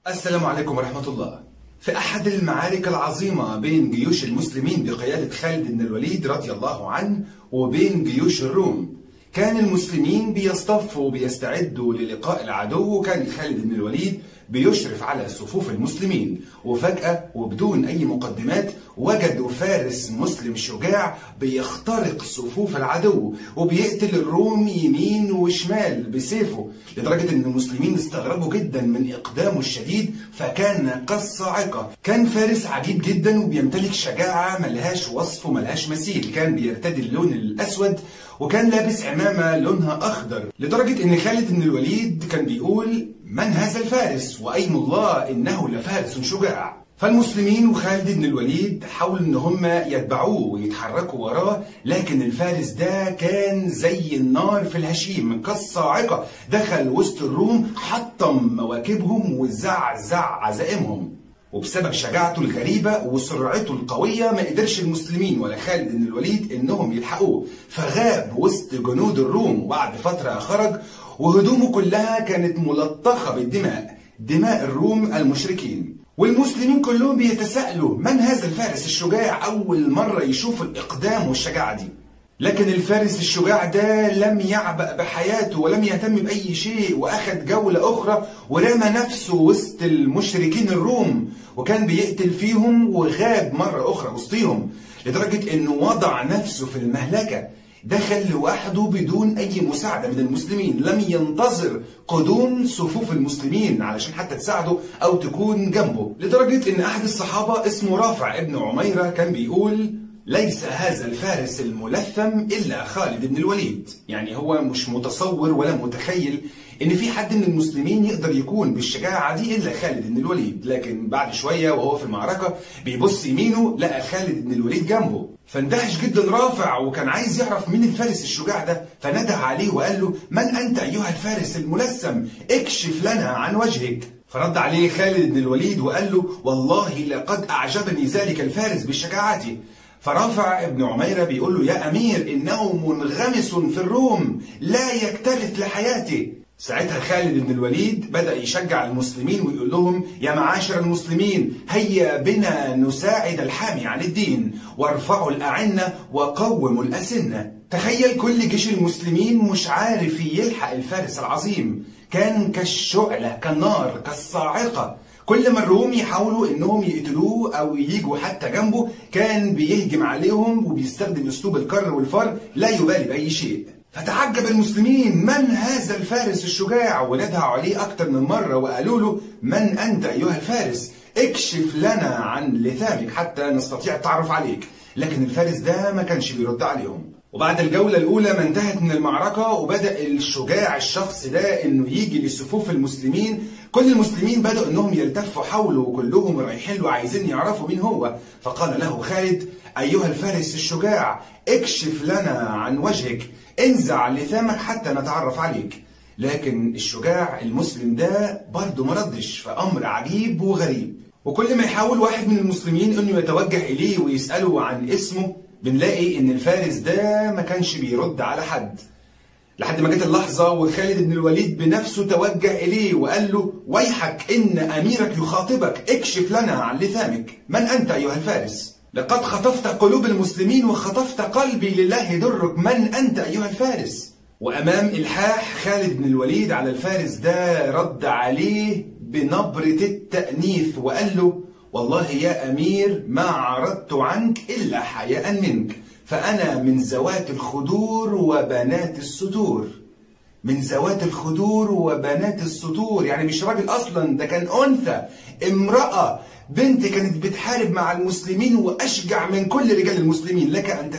السلام عليكم ورحمة الله. في أحد المعارك العظيمة بين جيوش المسلمين بقيادة خالد بن الوليد رضي الله عنه وبين جيوش الروم، كان المسلمين بيصطفوا وبيستعدوا للقاء العدو، وكان خالد بن الوليد بيشرف على صفوف المسلمين، وفجأة وبدون أي مقدمات وجدوا فارس مسلم شجاع بيخترق صفوف العدو وبيقتل الروم يمين وشمال بسيفه، لدرجة أن المسلمين استغربوا جدا من إقدامه الشديد، فكان كالصاعقة. كان فارس عجيب جدا وبيمتلك شجاعة ملهاش وصف وملهاش مثيل، كان بيرتدي اللون الأسود وكان لابس عمامة لونها أخضر، لدرجة أن خالد بن الوليد كان بيقول: من هذا الفارس؟ وأيم الله إنه لفارس شجاع. فالمسلمين وخالد بن الوليد حاولوا ان هم يتبعوه ويتحركوا وراه، لكن الفارس ده كان زي النار في الهشيم كالصاعقة، دخل وسط الروم حطم مواكبهم وزعزع عزائمهم، وبسبب شجاعته الغريبة وسرعته القوية ما قدرش المسلمين ولا خالد بن الوليد انهم يلحقوه، فغاب وسط جنود الروم، وبعد فترة خرج وهدومه كلها كانت ملطخة بالدماء، دماء الروم المشركين. والمسلمين كلهم بيتساءلوا: من هذا الفارس الشجاع؟ أول مرة يشوف الإقدام والشجاعة دي. لكن الفارس الشجاع ده لم يعبأ بحياته ولم يهتم بأي شيء، وأخذ جولة أخرى ورمى نفسه وسط المشركين الروم، وكان بيقتل فيهم وغاب مرة أخرى وسطيهم، لدرجة أنه وضع نفسه في المهلكة. دخل لوحده بدون أي مساعدة من المسلمين، لم ينتظر قدوم صفوف المسلمين علشان حتى تساعده أو تكون جنبه، لدرجة أن أحد الصحابة اسمه رافع ابن عميرة كان بيقول: ليس هذا الفارس الملثم إلا خالد بن الوليد. يعني هو مش متصور ولا متخيل إن في حد من المسلمين يقدر يكون بالشجاعة دي إلا خالد بن الوليد. لكن بعد شوية وهو في المعركة بيبص يمينه لقى خالد بن الوليد جنبه، فاندهش جدا رافع وكان عايز يعرف مين الفارس الشجاع ده، فنده عليه وقال له: من أنت أيها الفارس الملثم؟ اكشف لنا عن وجهك. فرد عليه خالد بن الوليد وقال له: والله لقد أعجبني ذلك الفارس بشجاعته. فرافع ابن عميرة بيقول له: يا أمير، إنه منغمس في الروم لا يكترث لحياته. ساعتها خالد بن الوليد بدأ يشجع المسلمين ويقول لهم: يا معاشر المسلمين، هيا بنا نساعد الحامي عن الدين، وارفعوا الأعنة وقوموا الأسنة. تخيل كل جيش المسلمين مش عارف يلحق الفارس العظيم، كان كالشعلة كالنار كالصاعقة. كل ما الروم يحاولوا انهم يقتلوه او ييجوا حتى جنبه كان بيهجم عليهم وبيستخدم اسلوب الكر والفر، لا يبالي باي شيء. فتعجب المسلمين: من هذا الفارس الشجاع؟ وندهوا عليه اكتر من مره وقالوا له: من انت ايها الفارس؟ اكشف لنا عن لثامك حتى نستطيع التعرف عليك. لكن الفارس ده ما كانش بيرد عليهم. وبعد الجولة الأولى ما انتهت من المعركة وبدأ الشجاع الشخص ده إنه يجي لصفوف المسلمين، كل المسلمين بدأوا إنهم يلتفوا حوله وكلهم رايحين له عايزين يعرفوا مين هو. فقال له خالد: أيها الفارس الشجاع، اكشف لنا عن وجهك، انزع لثامك حتى نتعرف عليك. لكن الشجاع المسلم ده برضه ما ردش، فأمر عجيب وغريب. وكل ما يحاول واحد من المسلمين إنه يتوجه إليه ويسأله عن اسمه بنلاقي ان الفارس ده ما كانش بيرد على حد، لحد ما جت اللحظه وخالد بن الوليد بنفسه توجه اليه وقال له: ويحك، ان اميرك يخاطبك، اكشف لنا عن لثامك. من انت ايها الفارس؟ لقد خطفت قلوب المسلمين وخطفت قلبي، لله درك، من انت ايها الفارس؟ وامام الحاح خالد بن الوليد على الفارس ده رد عليه بنبره التانيث وقال له: والله يا أمير ما عرضت عنك إلا حياء منك، فأنا من ذوات الخدور وبنات الستور. من ذوات الخدور وبنات الستور، يعني مش راجل أصلا، ده كان أنثى، امرأة، بنت كانت بتحارب مع المسلمين وأشجع من كل رجال المسلمين. لك أن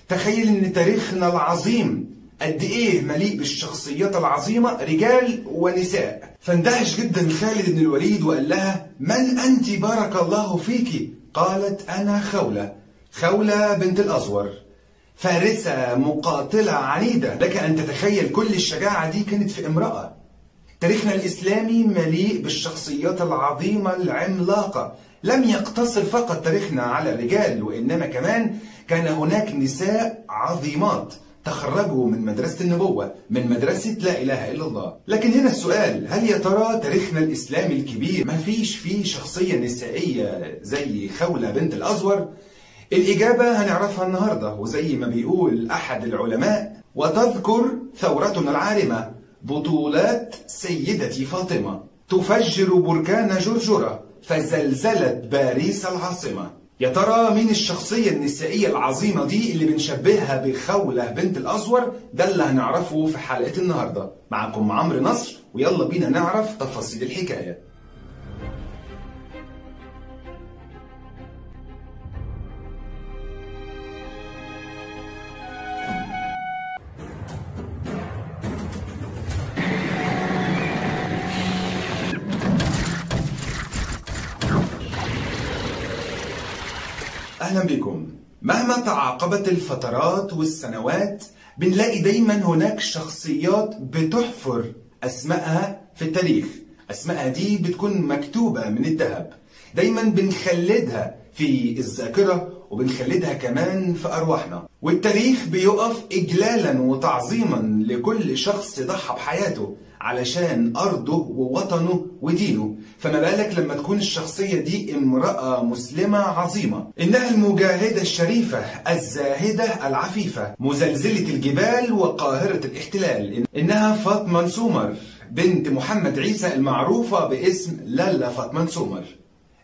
تخيل أن تاريخنا العظيم قد ايه مليء بالشخصيات العظيمة، رجال ونساء. فاندهش جدا خالد بن الوليد وقال لها: من انت بارك الله فيك؟ قالت: انا خولة بنت الازور، فارسة مقاتلة عنيدة. لك ان تتخيل كل الشجاعة دي كانت في امرأة. تاريخنا الاسلامي مليء بالشخصيات العظيمة العملاقة، لم يقتصر فقط تاريخنا على الرجال، وانما كمان كان هناك نساء عظيمات تخرجوا من مدرسة النبوة، من مدرسة لا إله إلا الله. لكن هنا السؤال، هل يا ترى تاريخنا الإسلامي الكبير ما فيش فيه شخصية نسائية زي خولة بنت الأزور؟ الإجابة هنعرفها النهاردة، وزي ما بيقول أحد العلماء: وتذكر ثورتنا العارمة بطولات سيدتي فاطمة، تفجر بركان جرجرة فزلزلت باريس العاصمة. يا ترى مين الشخصية النسائية العظيمة دي اللي بنشبهها بخولة بنت الأزور؟ ده اللي هنعرفه في حلقة النهاردة. معكم عمرو نصر، ويلا بينا نعرف تفاصيل الحكاية. أهلا بكم. مهما تعاقبت الفترات والسنوات بنلاقي دايما هناك شخصيات بتحفر أسمائها في التاريخ. أسمائها دي بتكون مكتوبة من الذهب، دايما بنخلدها في الذاكرة وبنخلدها كمان في أرواحنا، والتاريخ بيقف إجلالا وتعظيما لكل شخص ضحى بحياته علشان أرضه ووطنه ودينه. فما بالك لما تكون الشخصية دي امرأة مسلمة عظيمة، إنها المجاهدة الشريفة الزاهدة العفيفة، مزلزلة الجبال وقاهرة الاحتلال، إنها فاطمة نسومر بنت محمد عيسى المعروفة باسم لالا فاطمة نسومر.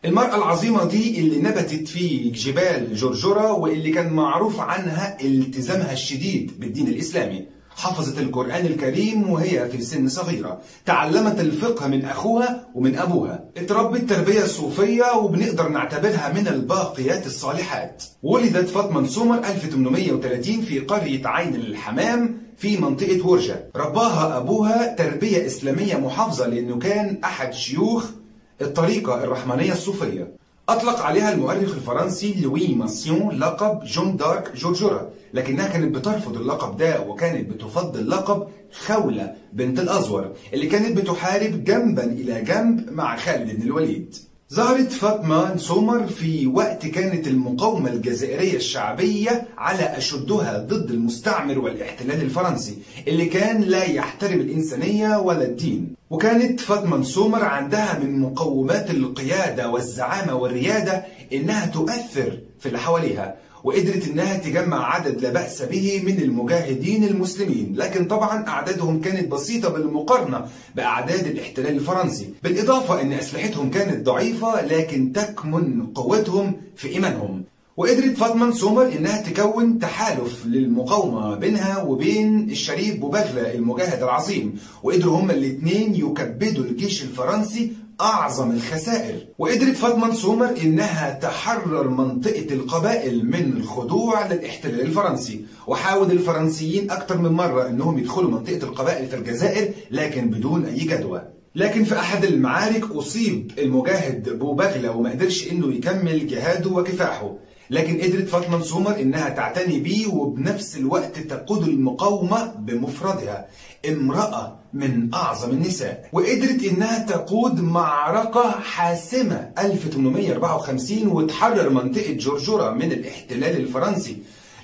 المرأة العظيمة دي اللي نبتت في جبال جرجرة، واللي كان معروف عنها التزامها الشديد بالدين الإسلامي. حفظت القرآن الكريم وهي في سن صغيرة، تعلمت الفقه من أخوها ومن أبوها، اتربت تربية صوفية وبنقدر نعتبرها من الباقيات الصالحات. ولدت فاطمة نسومر 1830 في قرية عين الحمام في منطقة ورجة. رباها أبوها تربية إسلامية محافظة، لأنه كان أحد شيوخ الطريقة الرحمانية الصوفية. أطلق عليها المؤرخ الفرنسي لوي ماسيون لقب جون دارك جرجرة، لكنها كانت بترفض اللقب ده وكانت بتفضل لقب خولة بنت الأزور، اللي كانت بتحارب جنبا إلى جنب مع خالد بن الوليد. ظهرت فاطمة نسومر في وقت كانت المقاومة الجزائرية الشعبية على أشدها ضد المستعمر والاحتلال الفرنسي، اللي كان لا يحترم الإنسانية ولا الدين. وكانت فاطمة نسومر عندها من مقومات القيادة والزعامة والريادة إنها تؤثر في اللي حواليها، وقدرت إنها تجمع عدد لا بأس به من المجاهدين المسلمين، لكن طبعا أعدادهم كانت بسيطة بالمقارنة بأعداد الاحتلال الفرنسي، بالإضافة إن أسلحتهم كانت ضعيفة، لكن تكمن قوتهم في إيمانهم. وقدرت فاطمة نسومر إنها تكون تحالف للمقاومة بينها وبين الشريف بوبغلة المجاهد العظيم، وقدروا هما الاثنين يكبدوا الجيش الفرنسي أعظم الخسائر. وقدرت فاطمة نسومر إنها تحرر منطقة القبائل من الخضوع للاحتلال الفرنسي، وحاول الفرنسيين أكثر من مرة إنهم يدخلوا منطقة القبائل في الجزائر لكن بدون أي جدوى. لكن في أحد المعارك أصيب المجاهد بوبغلة وما قدرش إنه يكمل جهاده وكفاحه، لكن قدرت فاطمة نسومر إنها تعتني بيه وبنفس الوقت تقود المقاومة بمفردها، امرأة من أعظم النساء. وقدرت إنها تقود معركة حاسمة 1854 وتحرر منطقة جرجرة من الاحتلال الفرنسي،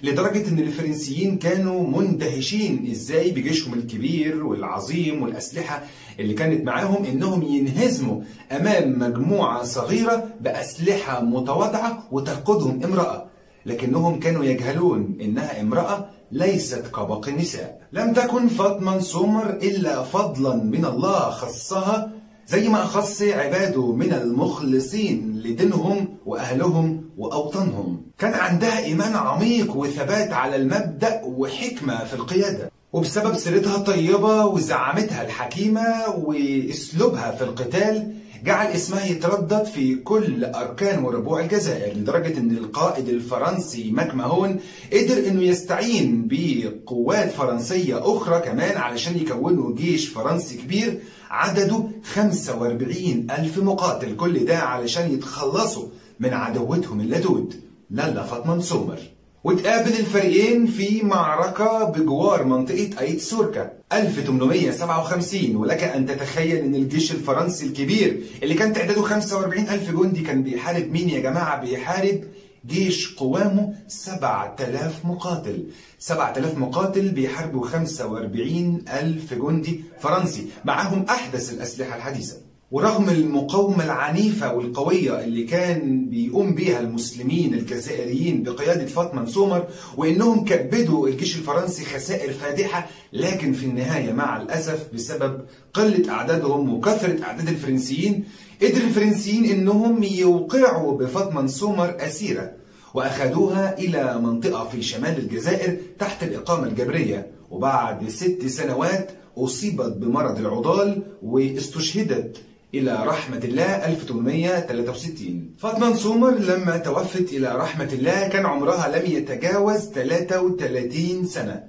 لدرجة إن الفرنسيين كانوا مندهشين إزاي بجيشهم الكبير والعظيم والأسلحة اللي كانت معاهم إنهم ينهزموا أمام مجموعة صغيرة بأسلحة متواضعة وتقودهم امرأة، لكنهم كانوا يجهلون إنها امرأة ليست كباقي النساء. لم تكن فاطمة نسومر إلا فضلا من الله خصها زي ما أخص عباده من المخلصين لدينهم وأهلهم وأوطانهم. كان عندها إيمان عميق وثبات على المبدأ وحكمة في القيادة، وبسبب سيرتها الطيبة وزعامتها الحكيمة وأسلوبها في القتال جعل اسمها يتردد في كل أركان وربوع الجزائر، لدرجة أن القائد الفرنسي ماك ماهون قدر أنه يستعين بقوات فرنسية أخرى كمان علشان يكونوا جيش فرنسي كبير عدده 45,000 مقاتل، كل ده علشان يتخلصوا من عدوتهم اللدود لالا فاطمة نسومر. وتقابل الفريقين في معركة بجوار منطقة أيت سوركا 1857، ولك أن تتخيل أن الجيش الفرنسي الكبير اللي كان تعداده 45,000 جندي كان بيحارب مين يا جماعة؟ بيحارب جيش قوامه 7000 مقاتل. 7000 مقاتل بيحاربوا 45,000 جندي فرنسي معهم أحدث الأسلحة الحديثة. ورغم المقاومة العنيفة والقوية اللي كان بيقوم بيها المسلمين الجزائريين بقيادة فاطمة نسومر، وإنهم كبدوا الجيش الفرنسي خسائر فادحة، لكن في النهاية مع الأسف بسبب قلة أعدادهم وكثرة أعداد الفرنسيين، قدر الفرنسيين إنهم يوقعوا بفاطمة نسومر أسيرة وأخذوها إلى منطقة في شمال الجزائر تحت الإقامة الجبرية. وبعد 6 سنوات أصيبت بمرض العضال واستشهدت إلى رحمة الله 1863. فاطمة نسومر لما توفت إلى رحمة الله كان عمرها لم يتجاوز 33 سنة.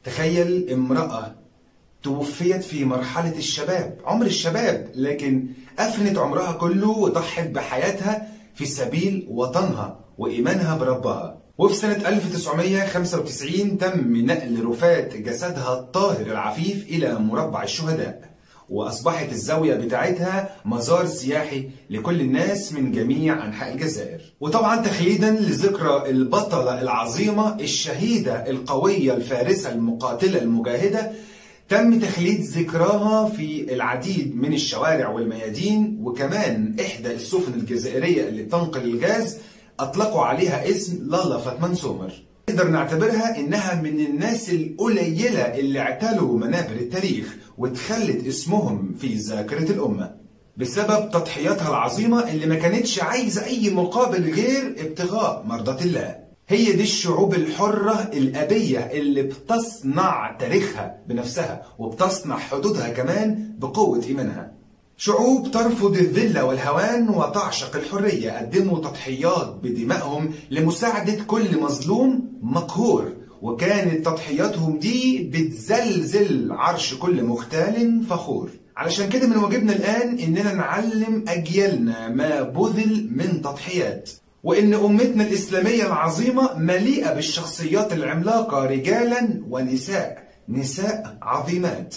تخيل امرأة توفيت في مرحلة الشباب، عمر الشباب، لكن أفنت عمرها كله وضحت بحياتها في سبيل وطنها وإيمانها بربها. وفي سنة 1995 تم نقل رفات جسدها الطاهر العفيف إلى مربع الشهداء، وأصبحت الزاوية بتاعتها مزار سياحي لكل الناس من جميع أنحاء الجزائر. وطبعا تخليدا لذكرى البطلة العظيمة الشهيدة القوية الفارسة المقاتلة المجاهدة، تم تخليد ذكراها في العديد من الشوارع والميادين. وكمان إحدى السفن الجزائرية اللي بتنقل الغاز أطلقوا عليها اسم لالا فاطمة نسومر. نقدر نعتبرها إنها من الناس القليلة اللي اعتلوا منابر التاريخ وتخلد اسمهم في ذاكرة الأمة بسبب تضحياتها العظيمة اللي ما كانتش عايزة أي مقابل غير ابتغاء مرضاة الله. هي دي الشعوب الحرة الأبية اللي بتصنع تاريخها بنفسها وبتصنع حدودها كمان بقوة إيمانها. شعوب ترفض الذل والهوان وتعشق الحرية، قدموا تضحيات بدمائهم لمساعدة كل مظلوم مقهور، وكانت تضحياتهم دي بتزلزل عرش كل مختال فخور. علشان كده من واجبنا الآن إننا نعلم أجيالنا ما بذل من تضحيات، وإن أمتنا الإسلامية العظيمة مليئة بالشخصيات العملاقة رجالا ونساء، نساء عظيمات.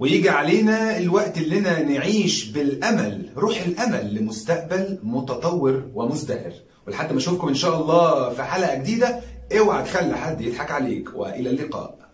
ويجي علينا الوقت اللي نعيش بالأمل، روح الأمل لمستقبل متطور ومزدهر. ولحد ما أشوفكم إن شاء الله في حلقة جديدة، اوعى تخلي حد يضحك عليك، وإلى اللقاء.